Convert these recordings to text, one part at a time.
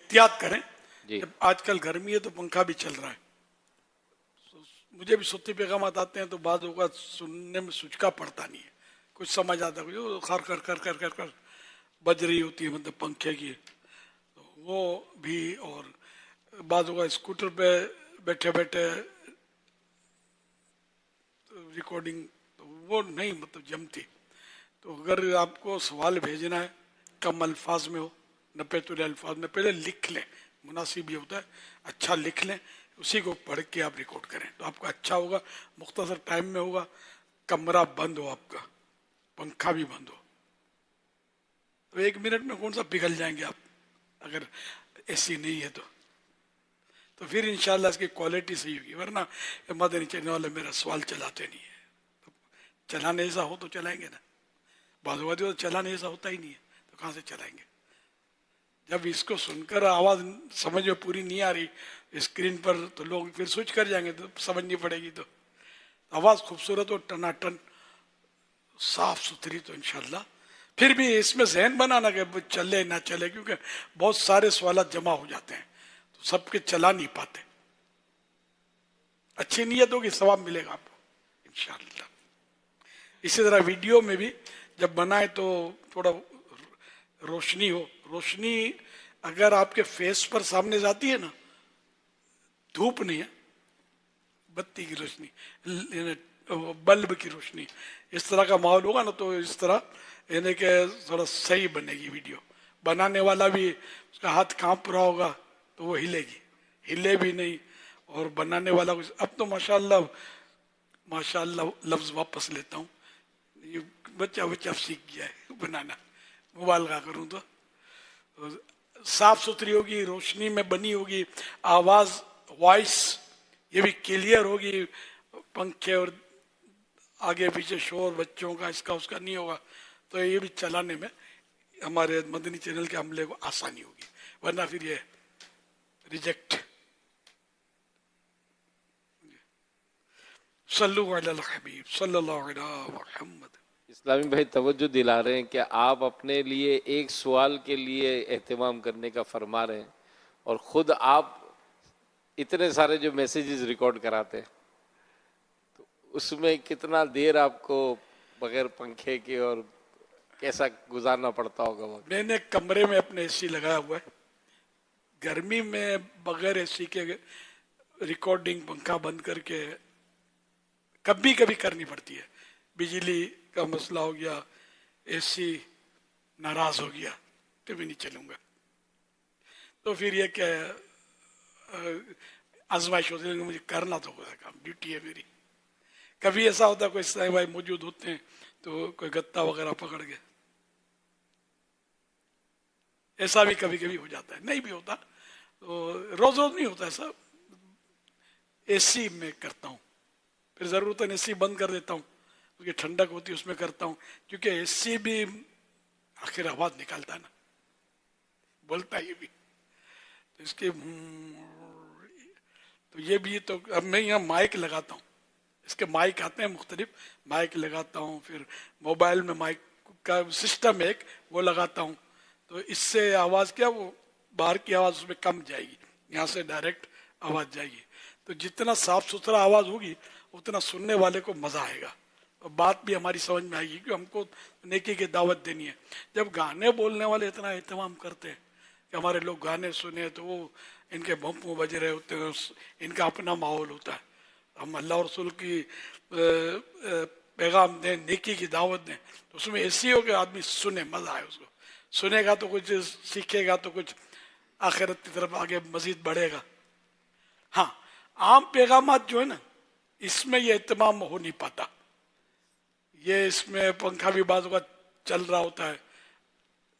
احتیاط کریں. جی جب آج کل گرمی ہے تو پنکھا بھی چل رہا ہے. مجھے بھی صوتی پیغامات آتے ہیں تو بعض اوقات سننے میں سچکا پڑتا نہیں ہے, کچھ سمجھ آتا ہے, کچھ خر کر کر کر کر کر بج رہی ہوتی ہے مطلب پنکھے کی, تو وہ بھی. اور بعض اوقات اسکوٹر پہ بیٹھے بیٹھے ریکارڈنگ تو وہ نہیں مطلب جمتی. تو اگر آپ کو سوال بھیجنا ہے کم الفاظ میں ہو, 90 الفاظ میں, پہلے لکھ لیں, مناسب یہ ہوتا ہے اچھا لکھ لیں, اسی کو پڑھ کے آپ ریکارڈ کریں تو آپ کو اچھا ہوگا, مختصر ٹائم میں ہوگا, کمرہ بند ہو آپ کا, پنکھا بھی بند ہو, تو 1 منٹ میں کون سا پگھل جائیں گے آپ اگر اے سی نہیں ہے تو پھر انشاءاللہ اس کی کوالٹی صحیح ہوگی. ورنہ مدنی چینل والے میرا سوال چلاتے نہیں ہے, چلانے ایسا ہو تو چلائیں گے نا, بعض اوقات تو چلانے ایسا ہوتا ہی نہیں ہے تو کہاں سے چلائیں گے. جب اس کو سن کر آواز سمجھ میں پوری نہیں آ رہی اسکرین پر تو لوگ پھر سوئچ کر جائیں گے, تو سمجھنی پڑے گی. تو آواز خوبصورت اور ٹناٹن صاف ستھری تو انشاءاللہ. پھر بھی اس میں ذہن بنانا کہ چلے نہ چلے, کیونکہ بہت سارے سوالات جمع ہو جاتے ہیں تو سب کے چلا نہیں پاتے. اچھی نیت ہوگی ثواب ملے گا آپ کو انشاءاللہ. اسی طرح ویڈیو میں بھی جب بنائے تو تھوڑا روشنی ہو. روشنی اگر آپ کے فیس پر سامنے جاتی ہے نا, دھوپ نہیں ہے, بتی کی روشنی, بلب کی روشنی, اس طرح کا ماحول ہوگا نا تو اس طرح یعنی کہ تھوڑا صحیح بنے گی ویڈیو. بنانے والا بھی اس کا ہاتھ کانپ رہا ہوگا تو وہ ہلے گی, ہلے بھی نہیں. اور بنانے والا کچھ, اب تو ماشاءاللہ لفظ واپس لیتا ہوں, یہ بچہ سیکھ گیا ہے بنانا, مبالغہ کروں تو صاف ستھری ہوگی, روشنی میں بنی ہوگی, آواز وائس یہ بھی کلیئر ہوگی, پنکھے اور آگے پیچھے شور بچوں کا اس کا اس کا نہیں ہوگا, تو یہ بھی چلانے میں ہمارے مدنی چینل کے عملے کو آسانی ہوگی. ورنہ پھر یہ ریجیکٹ. صلو علی الحبیب صلی اللہ علیہ محمد. اسلامی بھائی توجہ دلا رہے ہیں کہ آپ اپنے لیے ایک سوال کے لیے اہتمام کرنے کا فرما رہے ہیں, اور خود آپ اتنے سارے جو میسیجز ریکارڈ کراتے ہیں تو اس میں کتنا دیر آپ کو بغیر پنکھے کے اور کیسا گزارنا پڑتا ہوگا وقت. میں نے کمرے میں اپنے اے سی لگایا ہوا ہے, گرمی میں بغیر اے سی کے ریکارڈنگ پنکھا بند کر کے کبھی کبھی کرنی پڑتی ہے. بجلی کا مسئلہ ہو گیا, اے سی ناراض ہو گیا تو بھی نہیں چلوں گا, تو پھر یہ کہ آزمائش ہوتی ہے, مجھے کرنا تو ہوگا کام, ڈیوٹی ہے میری. کبھی ایسا ہوتا ہے کوئی صاحب بھائی موجود ہوتے ہیں تو کوئی گتا وغیرہ پکڑ گئے, ایسا بھی کبھی کبھی ہو جاتا ہے, نہیں بھی ہوتا تو روز روز نہیں ہوتا ایسا. اے سی میں کرتا ہوں, پھر ضرورت ہے اے سی بند کر دیتا ہوں, کیونکہ ٹھنڈک ہوتی ہے اس میں کرتا ہوں, کیونکہ اے سی بھی آخر آواز نکالتا ہے نا, بولتا ہے یہ بھی, تو اس کے تو یہ بھی. تو اب میں یہاں مائک لگاتا ہوں, اس کے مائک آتے ہیں مختلف, مائک لگاتا ہوں, پھر موبائل میں مائک کا سسٹم ایک وہ لگاتا ہوں, تو اس سے آواز کیا وہ باہر کی آواز اس میں کم جائے گی, یہاں سے ڈائریکٹ آواز جائے گی. تو جتنا صاف ستھرا آواز ہوگی اتنا سننے والے کو مزہ آئے گا, اور بات بھی ہماری سمجھ میں آئے گی, کیونکہ ہم کو نیکی کی دعوت دینی ہے. جب گانے بولنے والے اتنا اہتمام کرتے ہیں کہ ہمارے لوگ گانے سنے تو وہ ان کے بم بج رہے ہوتے ہیں, ان کا اپنا ماحول ہوتا ہے. ہم اللہ اور رسول کی پیغام دیں, نیکی کی دعوت دیں, تو اس میں ایسی ہو کہ آدمی سنے, مزہ آئے اس کو, سنے گا تو کچھ سیکھے گا, تو کچھ آخرت کی طرف آگے مزید بڑھے گا. ہاں عام پیغامات جو ہے نا اس میں یہ اہتمام ہو نہیں پاتا, یہ اس میں پنکھا بھی بعض اوقات چل رہا ہوتا ہے,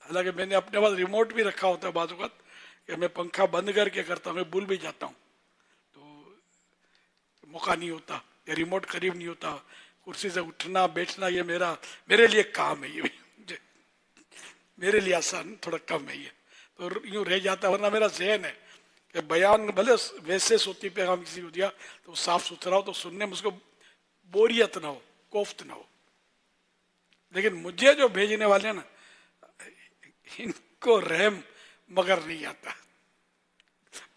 حالانکہ میں نے اپنے پاس ریموٹ بھی رکھا ہوتا ہے بعض اوقات کہ میں پنکھا بند کر کے کرتا ہوں, میں بھول بھی جاتا ہوں تو موقع نہیں ہوتا, یا ریموٹ قریب نہیں ہوتا, کرسی سے اٹھنا بیٹھنا یہ میرے لیے کام ہے, یہ میرے لیے آسان تھوڑا کم ہے یہ, تو یوں رہ جاتا. ورنہ میرا ذہن ہے کہ بیان بھلے ویسے صوتی پیغام کسی کو دیا تو صاف ستھرا ہو, تو سننے میں اس کو بوریت نہ ہو, کوفت نہ ہو. لیکن مجھے جو بھیجنے والے ہیں نا ان کو رحم مگر نہیں آتا,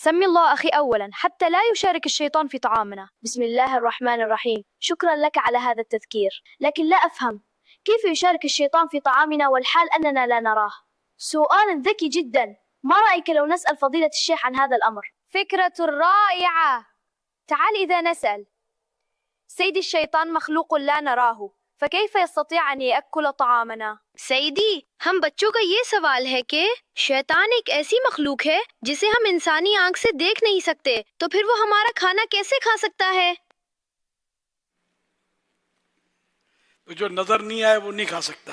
سمي الله أخي أولا حتى لا يشارك الشيطان في طعامنا. بسم الله الرحمن الرحيم. شكرا لك على هذا التذكير، لكن لا أفهم كيف يشارك الشيطان في طعامنا والحال أننا لا نراه؟ سؤال ذكي جدا. ما رأيك لو نسأل فضيلة الشيخ عن هذا الأمر؟ فكرة رائعة. تعال إذا نسأل. سيدي، الشيطان مخلوق لا نراه، فكيف يستطيع أن يأكل طعامنا؟ سیدی، ہم بچوں کا یہ سوال ہے کہ شیطان ایک ایسی مخلوق ہے جسے ہم انسانی آنکھ سے دیکھ نہیں سکتے، تو پھر وہ ہمارا کھانا کیسے کھا سکتا ہے؟ تو جو نظر نہیں آئے وہ نہیں کھا سکتا،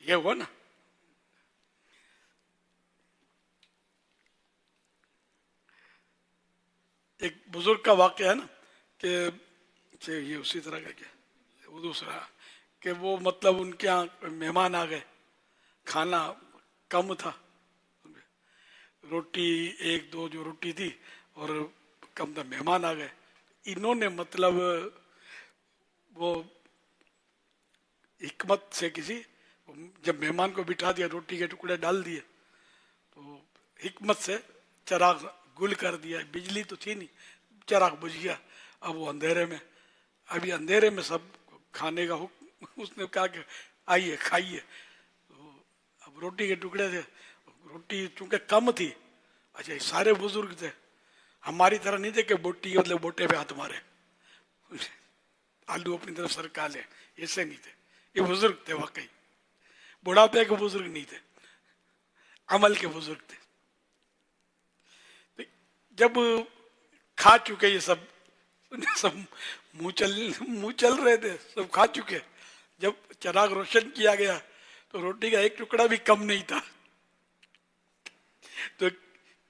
یہ ہوا نا۔ ایک بزرگ کا واقعہ ہے نا کہ یہ اسی طرح کا کیا وہ دوسرا کہ وہ مطلب ان کے یہاں مہمان آ گئے، کھانا کم تھا، روٹی 1-2 جو روٹی تھی اور کم تھا، مہمان آ گئے، انہوں نے مطلب وہ حکمت سے کسی، جب مہمان کو بٹھا دیا، روٹی کے ٹکڑے ڈال دیے تو حکمت سے چراغ گل کر دیا، بجلی تو تھی نہیں، چراغ بجھ گیا۔ اب وہ اندھیرے میں، ابھی اندھیرے میں سب کھانے کا حکم، اس نے کہا کہ آئیے کھائیے، اب روٹی کے ٹکڑے تھے، روٹی چونکہ کم تھی، اچھا سارے بزرگ تھے، ہماری طرح نہیں تھے کہ بوٹی مطلب بوٹے پہ ہاتھ مارے، آلو اپنی طرف سرکا لے، ایسے نہیں تھے، یہ بزرگ تھے واقعی، بڑھاپے کے بزرگ نہیں تھے، عمل کے بزرگ تھے۔ جب کھا چکے یہ سب منہ چل رہے تھے، سب کھا چکے، جب چراغ روشن کیا گیا تو روٹی کا ایک ٹکڑا بھی کم نہیں تھا، تو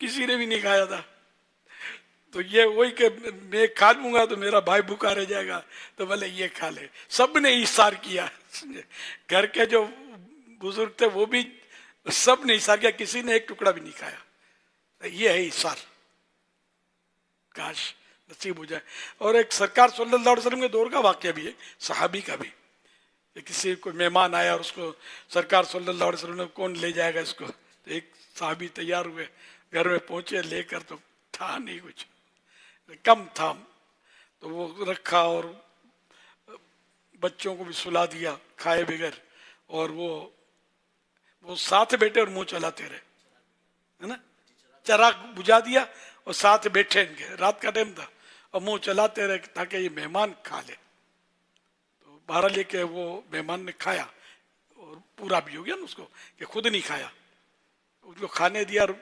کسی نے بھی نہیں کھایا تھا۔ تو یہ وہی کہ میں کھا لوں گا تو میرا بھائی بھوکا رہ جائے گا، تو بھلے یہ کھا لے، سب نے ایثار کیا، گھر کے جو بزرگ تھے وہ بھی سب نے ایثار کیا، کسی نے ایک ٹکڑا بھی نہیں کھایا، یہ ہے ایثار، کاش نصیب ہو جائے۔ اور ایک سرکار صلی اللہ علیہ وسلم کے دور کا واقعہ بھی ہے، صحابی کا بھی، کہ کسی کوئی مہمان آیا اور اس کو سرکار صلی اللہ علیہ وسلم نے کون لے جائے گا اس کو، تو ایک صحابی تیار ہوئے، گھر میں پہنچے، لے کر تو تھا نہیں کچھ، کم تھا، تو وہ رکھا اور بچوں کو بھی سلا دیا کھائے بغیر، اور وہ ساتھ بیٹھے اور منہ چلاتے رہے، ہے نا، چراغ بجھا دیا اور ساتھ بیٹھے، ان کے رات کا ٹائم تھا، اور منہ چلاتے رہے تاکہ یہ مہمان کھا لے۔ تو بہرحال لے کے وہ مہمان نے کھایا اور پورا بھی ہو گیا نا اس کو، کہ خود نہیں کھایا، اس کو کھانے دیا اور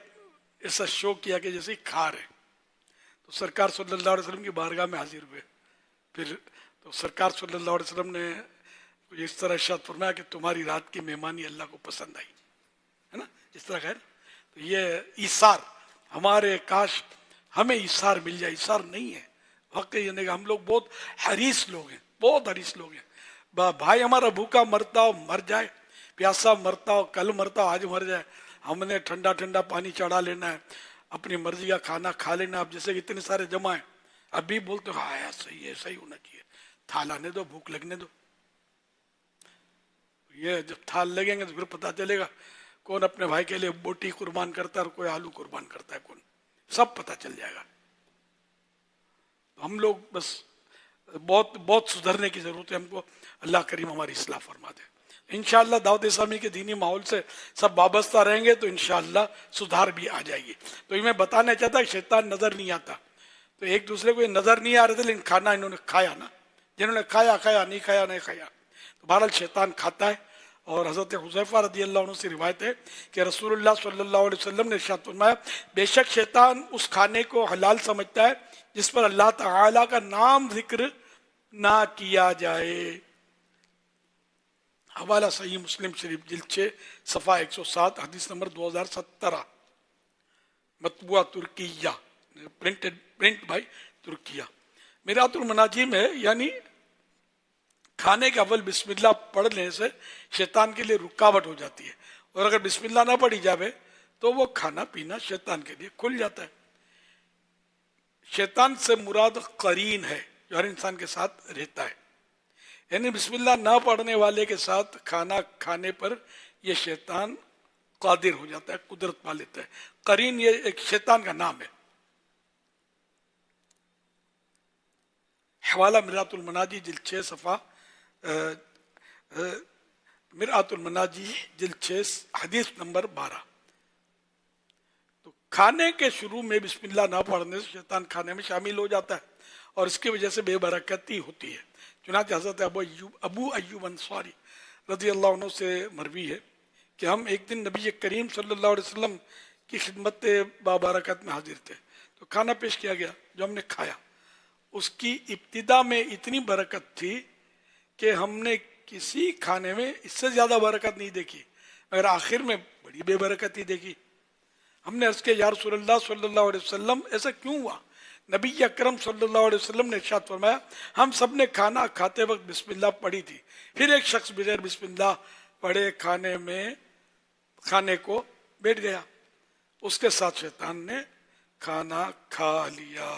ایسا شو کیا کہ جیسے کھا رہے۔ تو سرکار صلی اللہ علیہ وسلم کی بارگاہ میں حاضر ہوئے، پھر تو سرکار صلی اللہ علیہ وسلم نے اس طرح ارشاد فرمایا کہ تمہاری رات کی مہمانی اللہ کو پسند آئی، ہے نا، اس طرح خیر۔ تو یہ ایثار ہمارے، کاش ہمیں ایثار مل جائے، ایثار نہیں ہے واقعی، یعنی کہ ہم لوگ بہت حریص لوگ ہیں، بہت حریص لوگ ہیں، بھائی ہمارا بھوکا مرتا ہو مر جائے، پیاسا مرتا ہو کل مرتا ہو آج مر جائے، ہم نے ٹھنڈا ٹھنڈا پانی چڑھا لینا ہے، اپنی مرضی کا کھانا کھا لینا۔ اب جیسے کہ اتنے سارے جمع ہیں، ابھی بولتے ہاں یار صحیح ہے، صحیح ہونا چاہیے، تھال آنے دو، بھوک لگنے دو۔ یہ جب تھال لگیں گے تو پھر پتہ چلے گا کون اپنے بھائی کے لیے بوٹی قربان کرتا ہے اور کوئی آلو قربان کرتا ہے، کون، سب پتہ چل جائے گا۔ ہم لوگ بس بہت بہت سدھرنے کی ضرورت ہے ہم کو، اللہ کریم ہماری اصلاح فرما دے۔ انشاءاللہ دعوت اسلامی کے دینی ماحول سے سب وابستہ رہیں گے تو انشاءاللہ سدھار بھی آ جائے گی۔ تو یہ میں بتانا چاہتا کہ شیطان نظر نہیں آتا، تو ایک دوسرے کو یہ نظر نہیں آ رہے تھے، لیکن کھانا انہوں نے کھایا نا، جنہوں نے کھایا کھایا، نہیں کھایا نہیں کھایا، تو بہرحال شیطان کھاتا ہے، اور حضرت حذیفہ رضی اللہ عنہ سے روایت ہے کہ رسول اللہ صلی اللہ علیہ وسلم نے ارشاد فرمایا بے شک شیطان اس کھانے کو حلال سمجھتا ہے جس پر اللہ تعالیٰ کا نام ذکر نہ کیا جائے۔ حوالہ صحیح مسلم شریف جلد 6 صفحہ 107 حدیث نمبر 2017، مطبوعہ ترکیہ، پرنٹ بائی ترکیہ۔ میرات المناجی میں یعنی کھانے کے اول بسم اللہ پڑھ لینے سے شیطان کے لیے رکاوٹ ہو جاتی ہے، اور اگر بسم اللہ نہ پڑھی جاوے تو وہ کھانا پینا شیطان کے لیے کھل جاتا ہے۔ شیطان سے مراد قرین ہے جو ہر انسان کے ساتھ رہتا ہے، یعنی بسم اللہ نہ پڑھنے والے کے ساتھ کھانا کھانے پر یہ شیطان قادر ہو جاتا ہے، قدرت پا لیتا ہے۔ قرین یہ ایک شیطان کا نام ہے۔ حوالہ مرآت المناجی جلد 6 صفحہ مرآت المناجی جلد 6 حدیث نمبر 12۔ تو کھانے کے شروع میں بسم اللہ نہ پڑھنے سے شیطان کھانے میں شامل ہو جاتا ہے اور اس کی وجہ سے بے برکتی ہوتی ہے۔ چنانچہ حضرت ابو ایوب انصاری رضی اللہ عنہ سے مروی ہے کہ ہم ایک دن نبی کریم صلی اللہ علیہ وسلم کی خدمت بابرکت میں حاضر تھے، تو کھانا پیش کیا گیا جو ہم نے کھایا۔ اس کی ابتدا میں اتنی برکت تھی کہ ہم نے کسی کھانے میں اس سے زیادہ برکت نہیں دیکھی، مگر آخر میں بڑی بے برکتی دیکھی۔ ہم نے عرض کیا یا رسول اللہ صلی اللہ علیہ وسلم ایسا کیوں ہوا؟ نبی اکرم صلی اللہ علیہ وسلم نے ارشاد فرمایا ہم سب نے کھانا کھاتے وقت بسم اللہ پڑھی تھی، پھر ایک شخص بغیر بسم اللہ پڑھے کھانے کو بیٹھ گیا، اس کے ساتھ شیطان نے کھانا کھا لیا۔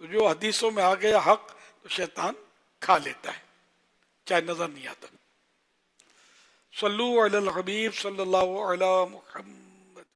تو جو حدیثوں میں آ گیا حق تو شیطان کھا لیتا ہے چاہے نظر نہیں آتا۔ صلو علی الحبیب صلی اللہ علی محمد۔